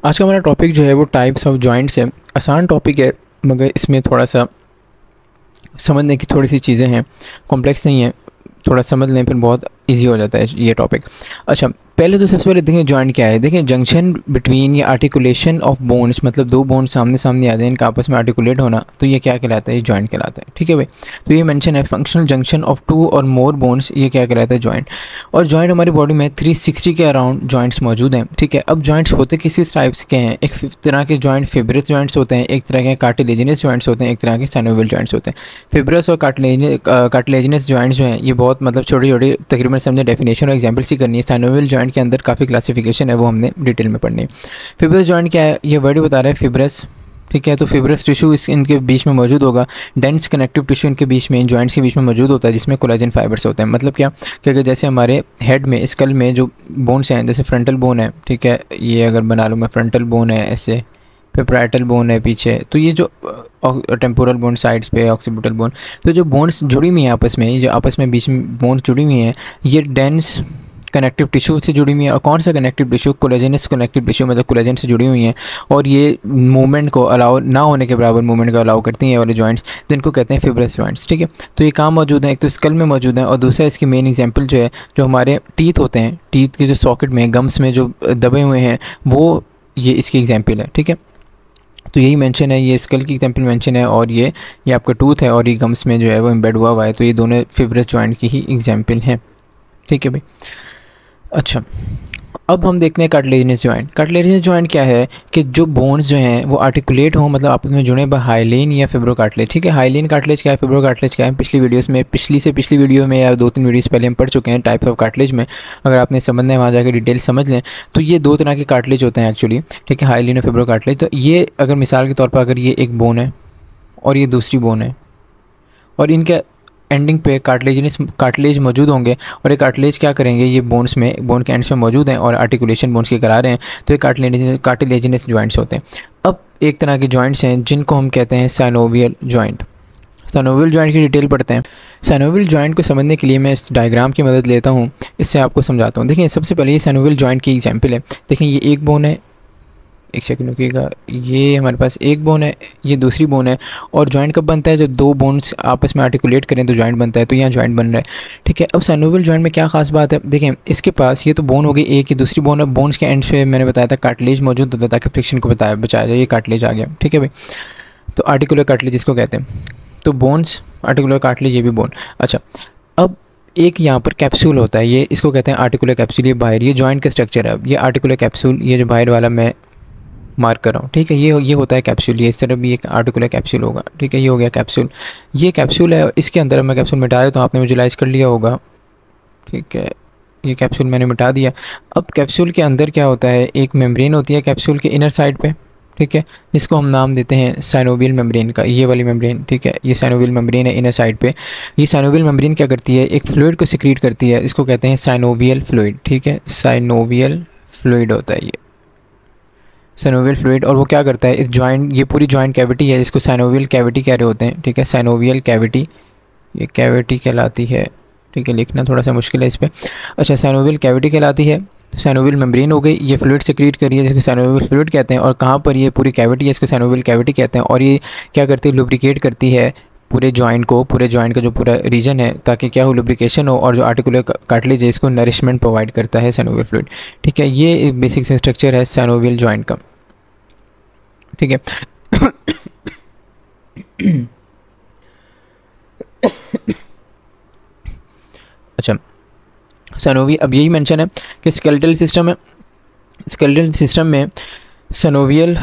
आज का हमारा टॉपिक जो है वो टाइप्स ऑफ जॉइंट्स है। आसान टॉपिक है मगर इसमें थोड़ा सा समझने की थोड़ी सी चीज़ें हैं, कॉम्प्लेक्स नहीं है, थोड़ा समझ लें फिर बहुत इजी हो जाता है ये टॉपिक। अच्छा, पहले तो सबसे पहले देखें जॉइंट क्या है। देखें जंक्शन बिटवीन या आर्टिकुलेशन ऑफ बोन्स, मतलब दो बोन्स सामने सामने आ जाए, इनका आपस में आर्टिकुलेट होना, तो ये क्या कहलाता है? ये जॉइंट कहलाता है। ठीक है भाई, तो ये मेंशन है फंक्शनल जंक्शन ऑफ टू और मोर बोन्स, ये क्या कहलाता है? जॉइंट। और जॉइंट हमारी बॉडी में 360 के अराउंड जॉइंट्स मौजूद हैं। ठीक है, अब जॉइंट्स होते किस टाइप्स के हैं? एक तरह के जॉइंट फिब्रस जॉइंट्स होते हैं, एक तरह के कार्टिलेजिनस जॉइंट्स होते हैं, एक तरह के साइनोवियल जॉइंट्स होते हैं। फिब्रस और कार्टिलेजिनस जॉइंट्स जो हैं ये बहुत मतलब छोटी छोटी तकरीबन समझे डेफिनेशन और एग्जाम्पल सी करनी है। साइनोवियल जॉइंट के अंदर काफ़ी क्लासिफिकेशन है, वो हमने डिटेल में पढ़नी है। फिब्रस जॉइंट क्या है? ये वर्ड ही बता रहा है फिब्रस। ठीक है, तो फिब्रस टिश्यू इनके बीच में मौजूद होगा। डेंस कनेक्टिव टिश्यू इनके बीच में, इन जॉइंट्स के बीच में मौजूद होता है, जिसमें कोलेजन फाइबर्स होते हैं। मतलब क्या कि अगर जैसे हमारे हेड में, स्कल में जो बोन्स हैं, जैसे फ्रंटल बोन है, ठीक है, ये अगर बना लूँ मैं, फ्रंटल बोन है ऐसे, फिर पैराइटल बोन है पीछे, तो ये जो टेम्पोरल बोन साइड्स पे, ऑक्सीपिटल बोन, तो जो बोन्स जुड़ी हुई हैं आपस में, ये जो आपस में बीच में बोन्स जुड़ी हुई हैं, ये डेंस कनेक्टिव टिश्यू से जुड़ी हुई है। और कौन सा connective tissue? Collagenous connective tissue, मतलब कोलेजन से जुड़ी हुई हैं, और ये मूवमेंट को अलाउ ना होने के बराबर मूवमेंट को अलाउ करती हैं वाले जॉइंट्स, जिनको कहते हैं फिब्रस जॉइंट्स। ठीक है, तो ये कहाँ मौजूद है? एक तो स्कल में मौजूद है, और दूसरा इसकी मेन एग्जांपल जो है, जो हमारे टीथ होते हैं, टीथ के जो सॉकेट में, गम्स में जो दबे हुए हैं, वो ये इसकी एग्जाम्पल है। ठीक है, तो यही मेंशन है, ये स्कल की एग्जांपल मेंशन है, और ये आपका टूथ है, और ये गम्स में जो है वो एम्बेड हुआ है, तो ये दोनों फिब्रस जॉइंट की ही एग्जांपल हैं। ठीक है भाई। अच्छा, अब हम देखते हैं कार्टिलेजिनस जॉइंट। कार्टिलेजिनस जॉइंट क्या है कि जो बोन्स जो हैं वो आर्टिकुलेट हों, मतलब आपस में जुड़े बाय हाइलेन या फिब्रोकार्टिलेज। ठीक है, हाइलेन कार्टिलेज क्या है, फिब्रोकार्टिलेज क्या है, पिछली वीडियोस में, पिछली वीडियो में या 2-3 वीडियोस पहले हम पढ़ चुके हैं टाइप्स ऑफ कार्टिलेज में। अगर आपने समझना है वहाँ जाकर डिटेल समझ लें, तो ये 2 तरह के कार्टिलेज होते हैं एक्चुअली। ठीक है, हाइलेन और फिब्रोकार्टिलेज। तो ये अगर मिसाल के तौर पर अगर ये एक बोन है और ये दूसरी बोन है, और इनके एंडिंग पे कार्टिलेज मौजूद होंगे, और ये कार्टिलेज क्या करेंगे, ये बोन्स में, बोन के एंड्स में मौजूद हैं और आर्टिकुलेशन बोन्स के करा रहे हैं, तो ये कार्टिलेजिनस जॉइंट्स होते हैं। अब एक तरह के जॉइंट्स हैं जिनको हम कहते हैं साइनोवियल जॉइंट। साइनोवियल जॉइंट की डिटेल पढ़ते हैं। साइनोवियल जॉइंट को समझने के लिए मैं इस डायग्राम की मदद लेता हूँ, इससे आपको समझाता हूँ। देखिए, सबसे पहले ये साइनोवियल जॉइंट की एग्जाम्पल है। देखें, ये एक बोन है, एक सेकंड रुकिएगा, ये हमारे पास एक बोन है, ये दूसरी बोन है, और जॉइंट कब बनता है? जब 2 बोन्स आपस में आर्टिकुलेट करें तो जॉइंट बनता है, तो यहाँ जॉइंट बन रहा है। ठीक है, अब साइनोवियल जॉइंट में क्या खास बात है? देखें, इसके पास ये तो बोन हो गई एक, की दूसरी बोन है, बोन्स के एंड पे मैंने बताया था कार्टिलेज मौजूद होता है ताकि फ्रिक्शन को बचाया जाए। ये कार्टिलेज आ गया। ठीक है भाई, तो आर्टिकुलर कार्टिलेज इसको कहते हैं। तो बोन्स, आर्टिकुलर कार्टिलेज, ये भी बोन। अच्छा, अब एक यहाँ पर कैप्सूल होता है, ये इसको कहते हैं आर्टिकुलर कैप्सूल। ये बाहर, ये जॉइंट का स्ट्रक्चर है। ये आर्टिकुलर कैप्सूल, ये जो बाहर वाला मैं मार्क कर रहा हूँ। ठीक है, ये होता है कैप्सूल। ये इस तरह भी एक आर्टिकुलर कैप्सूल होगा। ठीक है, ये हो गया कैप्सूल। ये कैप्सूल है, इसके अंदर मैं कैप्सूल मिटा देता हूँ, आपने विजुलाइज कर लिया होगा। ठीक है, ये कैप्सूल मैंने मिटा दिया। अब कैप्सूल के अंदर क्या होता है, एक मेम्ब्रेन होती है कैप्सूल के इनर साइड पे। ठीक है, जिसको हम नाम देते हैं साइनोवियल मेम्ब्रेन का, ये वाली मेम्ब्रेन। ठीक है, ये साइनोवियल मेम्ब्रेन है इनर साइड पे। ये साइनोवियल मेम्ब्रेन क्या करती है, एक फ्लूइड को सिक्रीट करती है, इसको कहते हैं साइनोवियल फ्लूइड। ठीक है, साइनोवियल फ्लूइड होता है ये साइनोवियल फ्लूइड। और वो क्या करता है, इस जॉइंट, ये पूरी जॉइंट कैविटी है, इसको साइनोवियल कैविटी कह रहे होते हैं। ठीक है, साइनोवियल कैविटी, ये कैविटी कहलाती है। ठीक है, लिखना थोड़ा सा मुश्किल है इस पर। अच्छा, साइनोवियल कैविटी कहलाती है। साइनोवियल मेम्ब्रेन हो गई, ये फ्लूइड सिक्रीट करी है, जिसको साइनोवियल फ्लूइड कहते हैं। और कहाँ पर ये पूरी कैविटी है, इसको साइनोवियल कैविटी कहते हैं। और ये क्या करती है, लुब्रिकेट करती है पूरे जॉइंट का जो पूरा रीजन है, ताकि क्या हो, लुब्रिकेशन हो, और जो आर्टिकुलर कार्टिलेज है इसको नरिशमेंट प्रोवाइड करता है साइनोवियल फ्लूइड। ठीक है, ये एक बेसिक स्ट्रक्चर है साइनोवियल जॉइंट का। ठीक है, अच्छा, साइनोवी, अब यही मेंशन है कि स्केलेटल सिस्टम है। स्केलेटल सिस्टम में synovial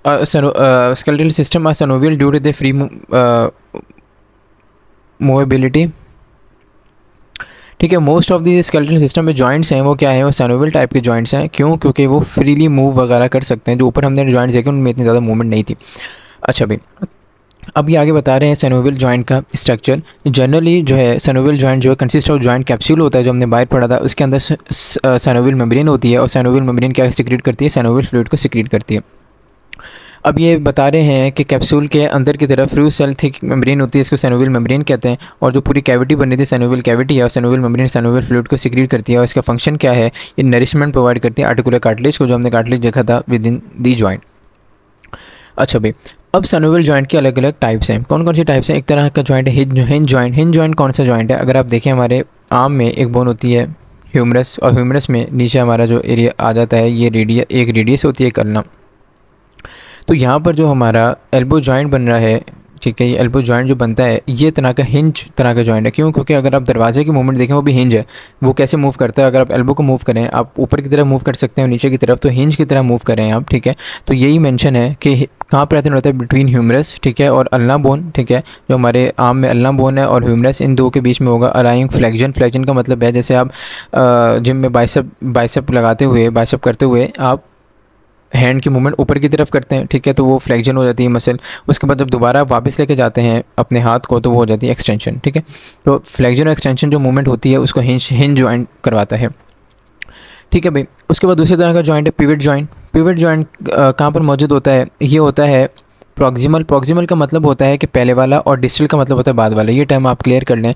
skeletal system are synovial due to the free movability. ठीक है, most of the skeletal system में जॉइंट्स हैं वो क्या है, वो साइनोवियल टाइप के जॉइंट्स हैं। क्यों? क्योंकि वो फ्रीली मूव वगैरह कर सकते हैं। जो ऊपर हमने जॉइंट्स देखे उनमें इतनी ज़्यादा मूवमेंट नहीं थी। अच्छा भाई, अब ये आगे बता रहे हैं साइनोवियल जॉइंट का स्ट्रक्चर। जनरली जो है साइनोवियल जॉइंट जो है कंसिस्ट ऑफ जॉइंट कैप्सूल होता है, जो हमने बाहर पढ़ा था। उसके अंदर साइनोवियल मेम्ब्रेन होती है, और साइनोवियल मेम्ब्रेन क्या सिक्रीट करती है, साइनोवियल फ्लूइड को सिक्रीट करती है। अब ये बता रहे हैं कि कैप्सूल के अंदर की तरफ फ्यूज सेल थिक मेम्ब्रेन होती है, इसको सिनोवियल मेम्ब्रेन कहते हैं, और जो पूरी कैविटी बनी थी सिनोवियल कैविटी है, और सिनोवियल मेम्ब्रेन सिनोवियल फ्लूइड को सिक्रीट करती है, और इसका फंक्शन क्या है, ये नरिशमेंट प्रोवाइड करती है आर्टिकुलर कार्टिलेज को, जो हमने कार्टिलेज देखा था विद इन दी जॉइंट। अच्छा भाई, अब सिनोवियल जॉइंट की अलग अलग टाइप्स हैं। कौन कौन सी टाइप्स हैं? एक तरह का जॉइंट है हिंज जॉइंट। हिंज जॉइंट कौन सा जॉइंट है? अगर आप देखें हमारे आर्म में एक बोन होती है ह्यूमरस, और ह्यूमरस में नीचे हमारा जो एरिया आ जाता है ये एक रेडियस होती है कलना। तो यहाँ पर जो हमारा एल्बो जॉइंट बन रहा है, ठीक है, ये एल्बो जॉइंट जो बनता है ये तरह का हिंज तरह का जॉइंट है। क्यों? क्योंकि अगर आप दरवाजे की मूवमेंट देखें वो भी हिंज है। वो कैसे मूव करता है? अगर आप एल्बो को मूव करें, आप ऊपर की तरफ मूव कर सकते हैं और नीचे की तरफ, तो हिंज की तरह मूव करें आप, ठीक है। तो यही मेंशन है कि कहाँ पर रहता है, बिटवीन ह्यूमरस, ठीक है, और अल्ना बोन, ठीक है, जो हमारे आर्म में अल्ना बोन है और ह्यूमरस, इन दो के बीच में होगा अलाइंग फ्लेक्जन। फ्लेक्जन का मतलब है जैसे आप जिम में बाइसेप लगाते हुए, बाइसेप करते हुए आप हैंड की मूवमेंट ऊपर की तरफ करते हैं, ठीक है, तो वो फ्लेक्जन हो जाती है मसल। उसके बाद जब दोबारा वापस लेके जाते हैं अपने हाथ को तो वो हो जाती है एक्सटेंशन, ठीक है। तो फ्लेक्जन और एक्सटेंशन जो मूवमेंट होती है उसको हिंज जॉइंट करवाता है, ठीक है भाई। उसके बाद दूसरी तरह का जॉइंट है पिवट जॉइंट। पिवट जॉइंट कहाँ पर मौजूद होता है? ये होता है प्रॉक्सिमल। प्रॉक्सिमल का मतलब होता है कि पहले वाला, और डिस्टल का मतलब होता है बाद वाला। ये टर्म आप क्लियर कर लें।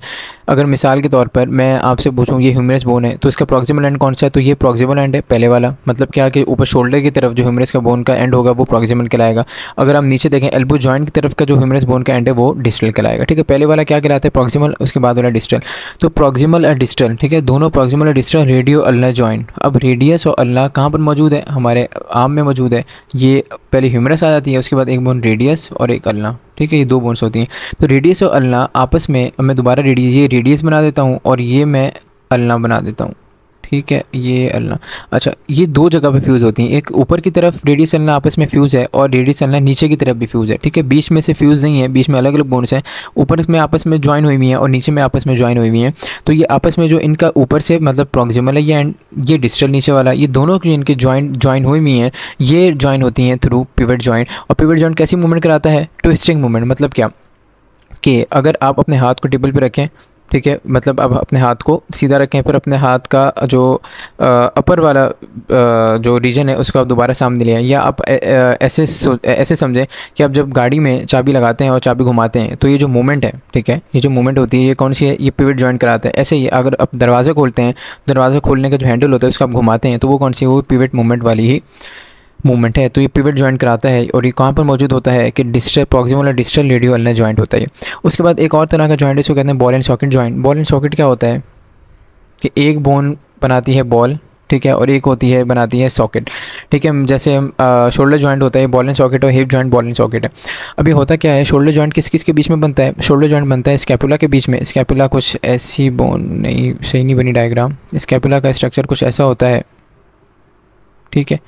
अगर मिसाल के तौर पर मैं आपसे पूछूं ये ह्यूमरस बोन है, तो इसका प्रॉक्सिमल एंड कौन सा है? तो ये प्रॉक्सिमल एंड है पहले वाला। मतलब क्या कि ऊपर शोल्डर की तरफ जो ह्यूमरस का बोन का एंड होगा वो प्रॉक्सिमल कहलाएगा। अगर आप नीचे देखें एल्बो जॉइंट की तरफ का जो ह्यूमरस बोन का एंड है वो डिस्टल कहलाएगा, ठीक है। पहले वाला क्या कहलाता है? प्रॉक्सिमल, उसके बाद वाला डिस्टल। तो प्रॉक्सिमल और डिस्टल, ठीक है, दोनों प्रॉक्सिमल और डिस्टल रेडियो अल्ना जॉइंट। अब रेडियस और अल्ना कहाँ पर मौजूद है? हमारे आर्म में मौजूद है। ये पहले ह्यूमरस आ जाती है, उसके बाद एक बोन रेडियस और एक अल्ना, ठीक है, ये दो बोन्स होती हैं। तो रेडियस और अल्ना आपस में, मैं दोबारा ये रेडियस बना देता हूँ और ये मैं अल्ना बना देता हूँ, ठीक है, ये अल्ना। अच्छा, ये दो जगह पे फ्यूज़ होती हैं। एक ऊपर की तरफ रेडियस अल्ना आपस में फ्यूज़ है, और रेडियस अल्ना नीचे की तरफ भी फ्यूज़ है, ठीक है। बीच में से फ्यूज़ नहीं है, बीच में अलग अलग बोन्स हैं। ऊपर में आपस में ज्वाइन हुई हुई हैं और नीचे में आपस में ज्वाइन हुई हुई हैं। तो ये आपस में जो इनका ऊपर से मतलब प्रॉक्सिमल है ये, एंड ये डिस्टल नीचे वाला, ये दोनों की इनके ज्वाइन हुई हुई हैं, ये ज्वाइन होती हैं थ्रू पिवट जॉइंट। और पिवट जॉइंट कैसी मूवमेंट कराता है? Twisting movement. मतलब क्या कि अगर आप अपने हाथ को टेबल पे रखें, ठीक है, मतलब अब अपने हाथ को सीधा रखें, फिर अपने हाथ का जो अपर वाला जो रीजन है उसको आप दोबारा सामने ले आएं, या आप ऐसे समझें कि आप जब गाड़ी में चाबी लगाते हैं और चाबी घुमाते हैं तो ये जो मूवमेंट है, ठीक है, ये जो मूवमेंट होती है ये कौन सी है? ये पिवट जॉइंट कराता है। ऐसे ही अगर आप दरवाज़ा खोलते हैं, दरवाज़ा खोलने का जो हैंडल होता है उसको आप घुमाते हैं तो वो कौन सी है? वो पिवट मूवमेंट वाली ही मूवमेंट है। तो ये पिवट जॉइंट कराता है, और ये कहाँ पर मौजूद होता है कि डिस्टल, प्रॉक्सिमल और डिस्टल रेडियो अल्ना जॉइंट होता है। उसके बाद एक और तरह का जॉइंट है, इसको कहते हैं ball and socket joint. Ball and socket क्या होता है कि एक बोन बनाती है बॉल, ठीक है, और एक होती है बनाती है सॉकेट, ठीक है। जैसे शोल्डर जॉइंट होता है बॉल एंड सॉकेट, और hip joint ball and socket है। अभी होता क्या है, शोल्डर जॉइंट किस किस के बीच में बनता है? शोल्डर जॉइंट बनता है स्कैपुला के बीच में। स्कैपुला कुछ ऐसी बोन, नहीं सही नहीं बनी डायग्राम, स्कैपुला का स्ट्रक्चर कुछ ऐसा होता है, ठीक है।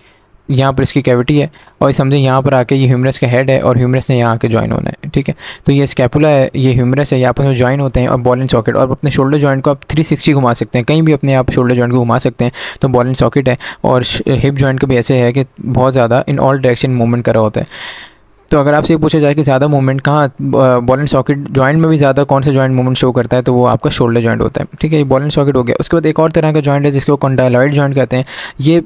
यहाँ पर इसकी कैविटी है, और समझें यहाँ पर आके ये ह्यूमरस का हेड है और ह्यूमरस ने यहाँ आके ज्वाइन होना है, ठीक है। तो ये स्कैपुला है, ये ह्यूमरस है, यहाँ पर ज्वाइन होते हैं, और बॉल एंड सॉकेट। और अपने शोल्डर जॉइंट को आप 360 घुमा सकते हैं, कहीं भी अपने आप शोल्डर जॉइंट को घुमा सकते हैं, तो बॉल एंड सॉकेट है। और हिप जॉइंट का भी ऐसे है कि बहुत ज़्यादा इन ऑल डायरेक्शन मूवमेंट कर रहा होता है। तो अगर आपसे पूछा जाए कि ज़्यादा मूवमेंट कहाँ बॉल एंड सॉकेट जॉइंट में भी ज़्यादा कौन सा जॉइंट मूवमेंट शो करता है, तो वो आपका शोल्डर जॉइंट होता है, ठीक है। ये बॉल एंड सॉकेट हो गया। उसके बाद एक और तरह का जॉइंट है जिसको कॉन्डाइलॉइड जॉइंट कहते हैं। ये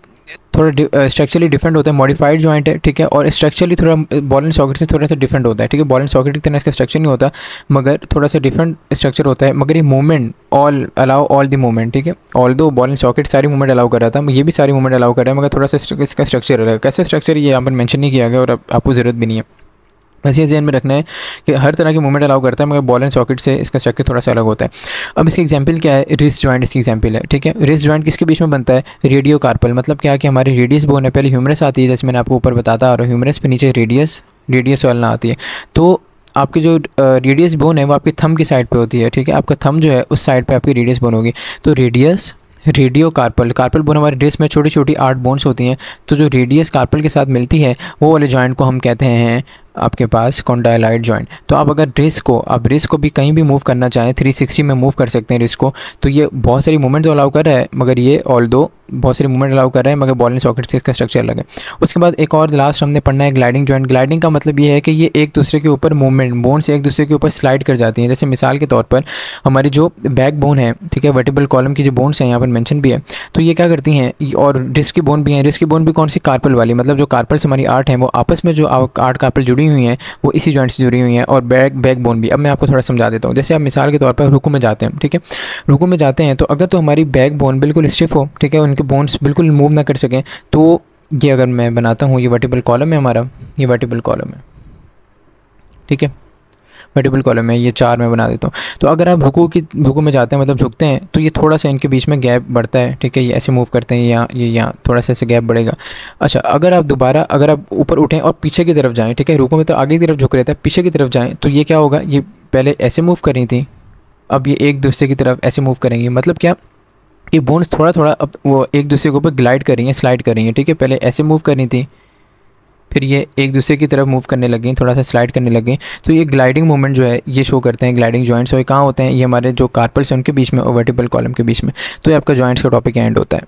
थोड़ा स्ट्रक्चरली डिफरेंट होता है, मॉडिफाइड जॉइंट है, ठीक है, और स्ट्रक्चरली थोड़ा बॉल एंड सॉकेट से थोड़ा सा डिफरेंट होता है, ठीक है। बॉल एंड सॉकेट की तरह इसका स्ट्रक्चर नहीं होता, मगर थोड़ा सा डिफरेंट स्ट्रक्चर होता है। मगर ये movement allow all the movement, ठीक है। ऑल दो बॉल एंड सॉकेट सारी मूवमेंट अलाउ कर रहा था, ये भी सारी मूवमेंट अलाउ कर रहा है, मगर थोड़ा सा इसका स्ट्रक्चर अलग है। कैसे स्ट्रक्चर ये यहाँ पर मेंशन नहीं किया गया और आपको ज़रूरत भी नहीं है। वैसे ध्यान में रखना है कि हर तरह की मूवमेंट अलाउ करता है, मगर बॉल एंड सॉकेट से इसका स्ट्रक्चर थोड़ा सा अलग होता है। अब इसकी एग्जांपल क्या है? रिस्ट जॉइंट इसकी एग्जांपल है, ठीक है। रिस्ट जॉइंट किसके बीच में बनता है? Radiocarpal. मतलब क्या है कि हमारी रेडियस बोन है, पहले ह्यूमरस आती है जैसे मैंने आपको ऊपर बताता, और ह्यूमरस पे नीचे रेडियस वालना आती है। तो आपकी जो रेडियस बोन है वो आपकी थंब की साइड पे होती है, ठीक है। आपका थंब जो है उस साइड पे आपकी रेडियस बोन होगी। तो रेडियो कार्पल बोन, हमारे रिस्ट में छोटी छोटी 8 बोन्स होती हैं। तो जो रेडियस कार्पल के साथ मिलती है वो वाले जॉइंट को हम कहते हैं आपके पास कॉन्डाइलाइट जॉइंट। तो आप अगर रिस्ट को भी कहीं भी मूव करना चाहें, 360 में मूव कर सकते हैं रिस्ट को। तो ये बहुत सारी मूवमेंट तो अलाउ कर रहा है, मगर ये ऑल्दो बहुत सारी मूवमेंट अलाउ कर रहा है, मगर बॉल एंड सॉकेट से इसका स्ट्रक्चर अलग है। उसके बाद एक और लास्ट हमने पढ़ना है ग्लाइडिंग जॉइंट। ग्लाइडिंग का मतलब ये है कि ये एक दूसरे के ऊपर मूवमेंट, बोन से एक दूसरे के ऊपर स्लाइड कर जाती हैं। जैसे मिसाल के तौर पर हमारी जो बैक बोन है, ठीक है, वर्टिब्रल कॉलम की जो बोन्स हैं यहाँ पर मेंशन भी है, तो ये क्या करती हैं, और रिस्ट की बोन भी है। रिस्ट की बोन भी कौन सी, कार्पल वाली, मतलब जो कार्पल्स हमारी 8 हैं वो आपस में जो 8 कार्पल जुड़ी हुई हैं वो इसी जॉइंट से जुड़ी हुई हैं, और बैक बोन भी। अब मैं आपको थोड़ा समझा देता हूँ। जैसे आप मिसाल के तौर पर रुकू में जाते हैं, ठीक है, रुकू में जाते हैं तो अगर तो हमारी बैक बोन बिल्कुल स्टिफ हो, ठीक है, उनके बोन्स बिल्कुल मूव ना कर सकें, तो ये अगर मैं बनाता हूँ, ये वर्टिब्रल कॉलम है हमारा, ये वर्टिब्रल कॉलम है, ठीक है, वर्टिब्रल कॉलम है, ये 4 मैं बना देता हूँ। तो अगर आप रुकू में जाते हैं, मतलब झुकते हैं, तो ये थोड़ा सा इनके बीच में गैप बढ़ता है, ठीक है, ये ऐसे मूव करते हैं, यहाँ थोड़ा सा ऐसे गैप बढ़ेगा। अच्छा, अगर आप ऊपर उठें और पीछे की तरफ जाएँ, ठीक है, रुकू में तो आगे की तरफ झुक रहता है, पीछे की तरफ जाएँ तो ये क्या होगा, ये पहले ऐसे मूव कर रही थी, अब ये एक दूसरे की तरफ ऐसे मूव करेंगी। मतलब क्या, ये बोन्स थोड़ा अब वो एक दूसरे के ऊपर ग्लाइड कर रही हैं, स्लाइड कर रही हैं, ठीक है, पहले ऐसे मूव कर रही थी, फिर ये एक दूसरे की तरफ मूव करने लग गई, थोड़ा सा स्लाइड करने लग गई। तो ये ग्लाइडिंग मूवमेंट जो है ये शो करते हैं ग्लाइडिंग जॉइंट्स। और ये कहाँ होते हैं, ये हमारे जो कार्पल्स हैं उनके बीच में और वर्टिब्रल कॉलम के बीच में। तो ये आपका जॉइंट्स का टॉपिक एंड होता है।